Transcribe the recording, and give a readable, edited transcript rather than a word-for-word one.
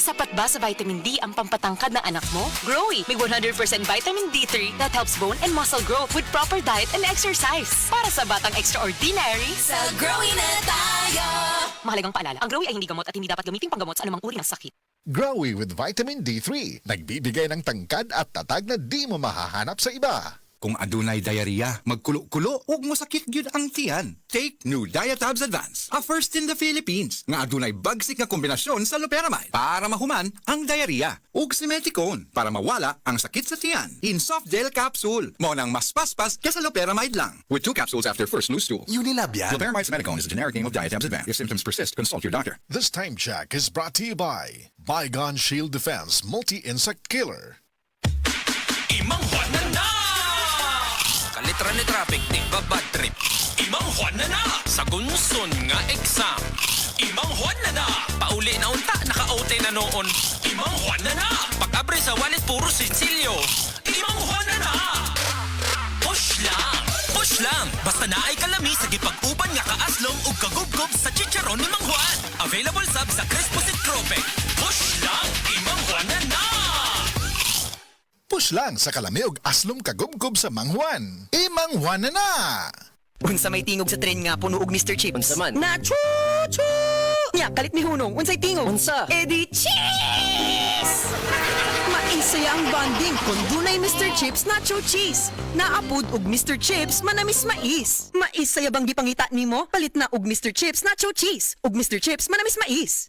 sapat ba sa vitamin D ang pampatangkad ng anak mo? Growy, may 100% vitamin D3 that helps bone and muscle growth with proper diet and exercise. Para sa batang extraordinary, Sa Growy na tayo! mahalagang paalala, ang Growy ay hindi gamot at hindi dapat gamitin panggamot sa anumang uri ng sakit. Growy with vitamin D3. Nagbibigay ng tangkad at tatag na di mo mahahanap sa iba. Kung adunay diarrhea, magkulo-kulo, ug mosakit gyud ang tiyan. Take new Diatabs Advance, a first in the Philippines, nga adunay bagsik nga kombinasyon sa loperamide para mahuman ang diarrhea. Ug simeticone para mawala ang sakit sa tiyan. In soft gel capsule, mo nang mas paspas kesa loperamide lang. With 2 capsules after first loose stool. Unilab yan. Loperamide simeticone is a generic name of Diatabs Advance. If symptoms persist, consult your doctor. This time check is brought to you by Bygone Shield Defense Multi-Insect Killer. Imang Juan na na! Kalitra ni traffic, di ba bad trip? Imang Juan na na! Sa gunson nga exam. Imang Juan na na! Pauli na unta, naka-OT na noon. Imang Juan na na! Pag-abre sa wallet, puro sinsilyo. Imang Juan na na! Push lang! Push lang! Basta na ay kalami sa gipag-uban nga kaaslong ug kagubgob sa chicharon ni Mang Juan. Available sub sa Crispo Citropic. Push lang! Imang Juan na na! Push lang sa kalamiog aslom kagubgob sa Mang Juan. Imang Juan na na! Unsa may tingog sa tren nga puno og Mr. Chips? Unsa man? Na chu-chu! Nya, kalit ni Hunong. Unsay tingog? Unsa? Edi cheese! Maisaya ang bonding kung dunay Mr. Chips Nacho Cheese. Naapod og Mr. Chips manamis mais. Maisaya bang gipangita nimo? Palit na og Mr. Chips Nacho Cheese. Og Mr. Chips manamis mais.